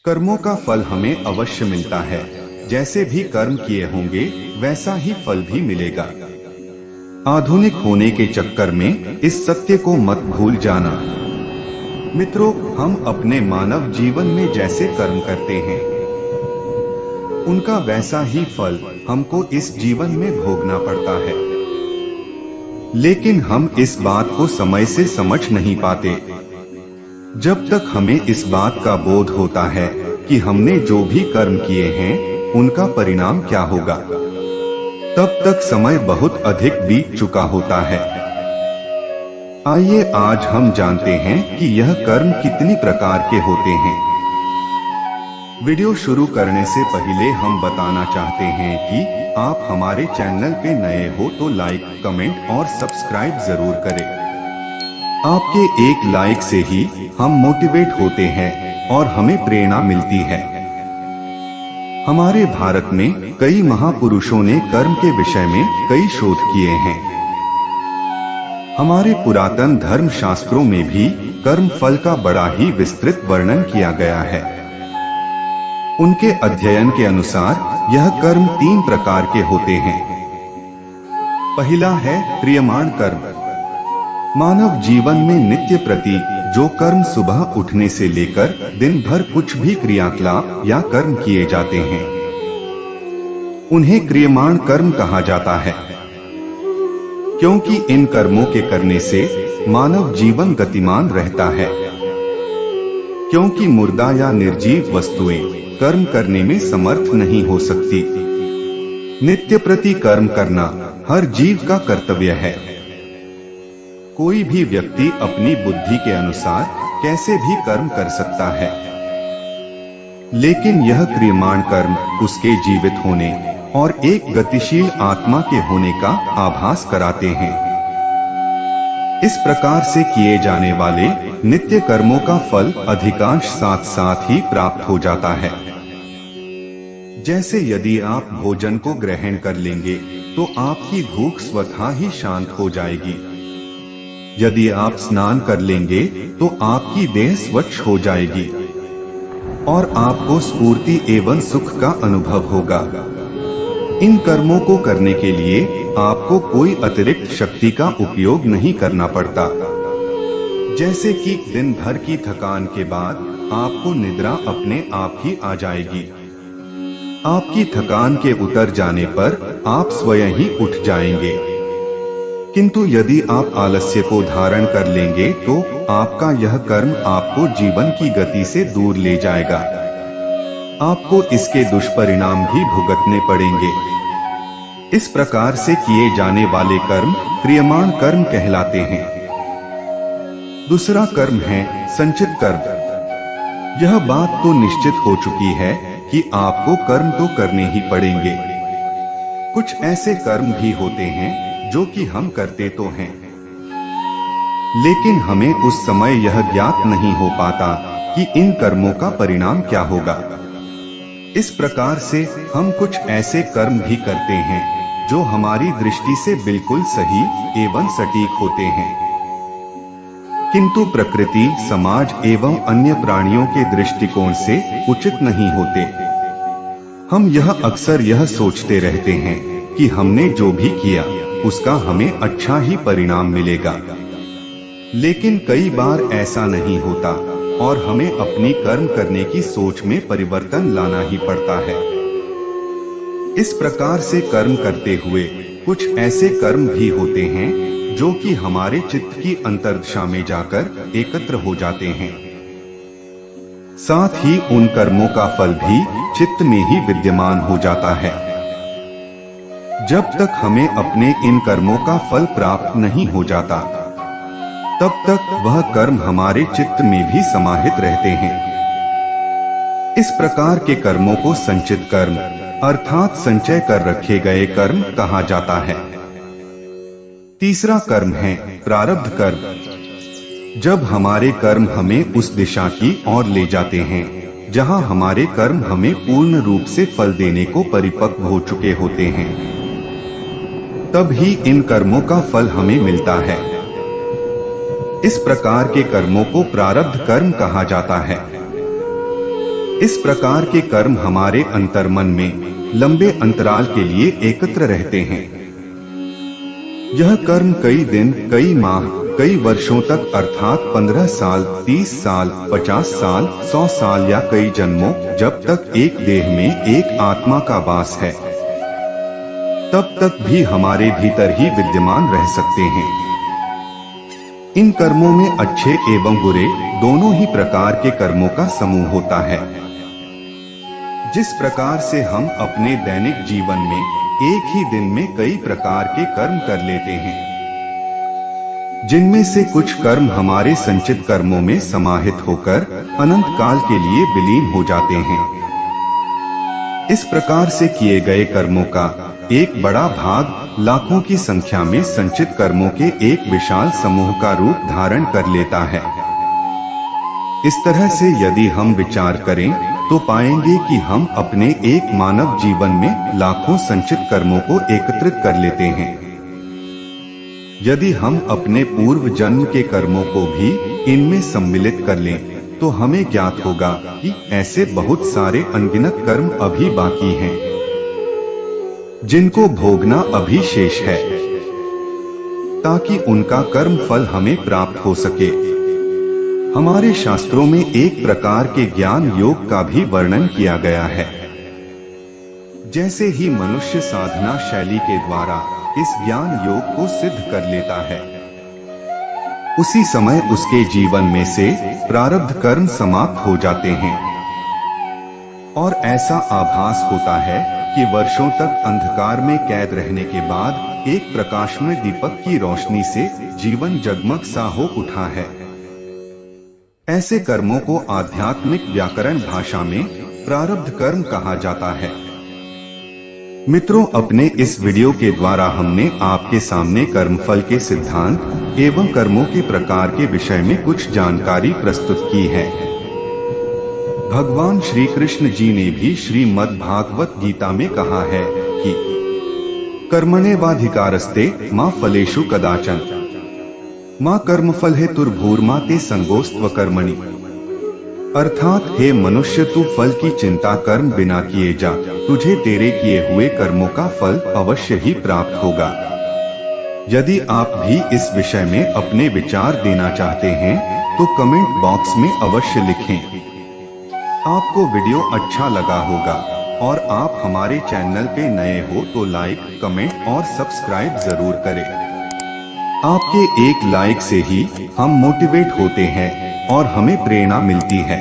कर्मों का फल हमें अवश्य मिलता है। जैसे भी कर्म किए होंगे वैसा ही फल भी मिलेगा। आधुनिक होने के चक्कर में इस सत्य को मत भूल जाना। मित्रों, हम अपने मानव जीवन में जैसे कर्म करते हैं उनका वैसा ही फल हमको इस जीवन में भोगना पड़ता है। लेकिन हम इस बात को समय से समझ नहीं पाते। जब तक हमें इस बात का बोध होता है कि हमने जो भी कर्म किए हैं उनका परिणाम क्या होगा, तब तक समय बहुत अधिक बीत चुका होता है। आइए आज हम जानते हैं कि यह कर्म कितनी प्रकार के होते हैं। वीडियो शुरू करने से पहले हम बताना चाहते हैं कि आप हमारे चैनल पे नए हो तो लाइक, कमेंट और सब्सक्राइब जरूर करें। आपके एक लाइक से ही हम मोटिवेट होते हैं और हमें प्रेरणा मिलती है। हमारे भारत में कई महापुरुषों ने कर्म के विषय में कई शोध किए हैं। हमारे पुरातन धर्म शास्त्रों में भी कर्म फल का बड़ा ही विस्तृत वर्णन किया गया है। उनके अध्ययन के अनुसार यह कर्म 3 प्रकार के होते हैं। पहला है क्रियमाण कर्म। मानव जीवन में नित्य प्रति जो कर्म सुबह उठने से लेकर दिन भर कुछ भी क्रियाकलाप या कर्म किए जाते हैं उन्हें क्रियमाण कर्म कहा जाता है, क्योंकि इन कर्मों के करने से मानव जीवन गतिमान रहता है। क्योंकि मुर्दा या निर्जीव वस्तुएं कर्म करने में समर्थ नहीं हो सकती। नित्य प्रति कर्म करना हर जीव का कर्तव्य है। कोई भी व्यक्ति अपनी बुद्धि के अनुसार कैसे भी कर्म कर सकता है, लेकिन यह क्रियमाण कर्म उसके जीवित होने और एक गतिशील आत्मा के होने का आभास कराते हैं। इस प्रकार से किए जाने वाले नित्य कर्मों का फल अधिकांश साथ साथ ही प्राप्त हो जाता है। जैसे यदि आप भोजन को ग्रहण कर लेंगे तो आपकी भूख स्वतः ही शांत हो जाएगी। यदि आप स्नान कर लेंगे तो आपकी देह स्वच्छ हो जाएगी और आपको स्फूर्ति एवं सुख का अनुभव होगा। इन कर्मों को करने के लिए आपको कोई अतिरिक्त शक्ति का उपयोग नहीं करना पड़ता। जैसे कि दिन भर की थकान के बाद आपको निद्रा अपने आप ही आ जाएगी। आपकी थकान के उतर जाने पर आप स्वयं ही उठ जाएंगे। किंतु यदि आप आलस्य को धारण कर लेंगे तो आपका यह कर्म आपको जीवन की गति से दूर ले जाएगा। आपको इसके दुष्परिणाम भी भुगतने पड़ेंगे। इस प्रकार से किए जाने वाले कर्म क्रियमाण कर्म कहलाते हैं। दूसरा कर्म है संचित कर्म। यह बात तो निश्चित हो चुकी है कि आपको कर्म तो करने ही पड़ेंगे। कुछ ऐसे कर्म भी होते हैं जो कि हम करते तो हैं, लेकिन हमें उस समय यह ज्ञात नहीं हो पाता कि इन कर्मों का परिणाम क्या होगा। इस प्रकार से हम कुछ ऐसे कर्म भी करते हैं जो हमारी दृष्टि से बिल्कुल सही एवं सटीक होते हैं, किंतु प्रकृति, समाज एवं अन्य प्राणियों के दृष्टिकोण से उचित नहीं होते। हम यह अक्सर यह सोचते रहते हैं कि हमने जो भी किया उसका हमें अच्छा ही परिणाम मिलेगा, लेकिन कई बार ऐसा नहीं होता और हमें अपनी कर्म करने की सोच में परिवर्तन लाना ही पड़ता है। इस प्रकार से कर्म करते हुए कुछ ऐसे कर्म भी होते हैं जो कि हमारे चित्त की अंतर्दशा में जाकर एकत्र हो जाते हैं। साथ ही उन कर्मों का फल भी चित्त में ही विद्यमान हो जाता है। जब तक हमें अपने इन कर्मों का फल प्राप्त नहीं हो जाता तब तक वह कर्म हमारे चित्त में भी समाहित रहते हैं। इस प्रकार के कर्मों को संचित कर्म अर्थात संचय कर रखे गए कर्म कहा जाता है। तीसरा कर्म है प्रारब्ध कर्म। जब हमारे कर्म हमें उस दिशा की ओर ले जाते हैं जहां हमारे कर्म हमें पूर्ण रूप से फल देने को परिपक्व हो चुके होते हैं, तब ही इन कर्मों का फल हमें मिलता है। इस प्रकार के कर्मों को प्रारब्ध कर्म कहा जाता है। इस प्रकार के कर्म हमारे अंतर्मन में लंबे अंतराल के लिए एकत्र रहते हैं। यह कर्म कई दिन, कई माह, कई वर्षों तक अर्थात 15 साल, 30 साल, 50 साल, 100 साल या कई जन्मों, जब तक एक देह में एक आत्मा का वास है, तब तक भी हमारे भीतर ही विद्यमान रह सकते हैं। इन कर्मों में अच्छे एवं बुरे दोनों ही प्रकार के कर्मों का समूह होता है। जिस प्रकार से हम अपने दैनिक जीवन में एक ही दिन में कई प्रकार के कर्म कर लेते हैं, जिनमें से कुछ कर्म हमारे संचित कर्मों में समाहित होकर अनंत काल के लिए विलीन हो जाते हैं। इस प्रकार से किए गए कर्मों का एक बड़ा भाग लाखों की संख्या में संचित कर्मों के एक विशाल समूह का रूप धारण कर लेता है। इस तरह से यदि हम विचार करें तो पाएंगे कि हम अपने एक मानव जीवन में लाखों संचित कर्मों को एकत्रित कर लेते हैं। यदि हम अपने पूर्व जन्म के कर्मों को भी इनमें सम्मिलित कर लें तो हमें ज्ञात होगा कि ऐसे बहुत सारे अनगिनत कर्म अभी बाकी हैं, जिनको भोगना अभी शेष है, ताकि उनका कर्म फल हमें प्राप्त हो सके। हमारे शास्त्रों में एक प्रकार के ज्ञान योग का भी वर्णन किया गया है। जैसे ही मनुष्य साधना शैली के द्वारा इस ज्ञान योग को सिद्ध कर लेता है, उसी समय उसके जीवन में से प्रारब्ध कर्म समाप्त हो जाते हैं और ऐसा आभास होता है कि वर्षों तक अंधकार में कैद रहने के बाद एक प्रकाशमय दीपक की रोशनी से जीवन जगमग सा हो उठा है। ऐसे कर्मों को आध्यात्मिक व्याकरण भाषा में प्रारब्ध कर्म कहा जाता है। मित्रों, अपने इस वीडियो के द्वारा हमने आपके सामने कर्मफल के सिद्धांत एवं कर्मों के प्रकार के विषय में कुछ जानकारी प्रस्तुत की है। भगवान श्री कृष्ण जी ने भी श्रीमद् भागवत गीता में कहा है कि कर्मण्येवाधिकारस्ते मा फलेषु कदाचन माँ कर्मफल हेतुर्भूर्मा ते संगोस्त्व कर्मणि। अर्थात हे मनुष्य, तू फल की चिंता कर्म बिना किए जा, तुझे तेरे किए हुए कर्मों का फल अवश्य ही प्राप्त होगा। यदि आप भी इस विषय में अपने विचार देना चाहते हैं तो कमेंट बॉक्स में अवश्य लिखें। आपको वीडियो अच्छा लगा होगा और आप हमारे चैनल पे नए हो तो लाइक, कमेंट और सब्सक्राइब जरूर करें। आपके एक लाइक से ही हम मोटिवेट होते हैं और हमें प्रेरणा मिलती है।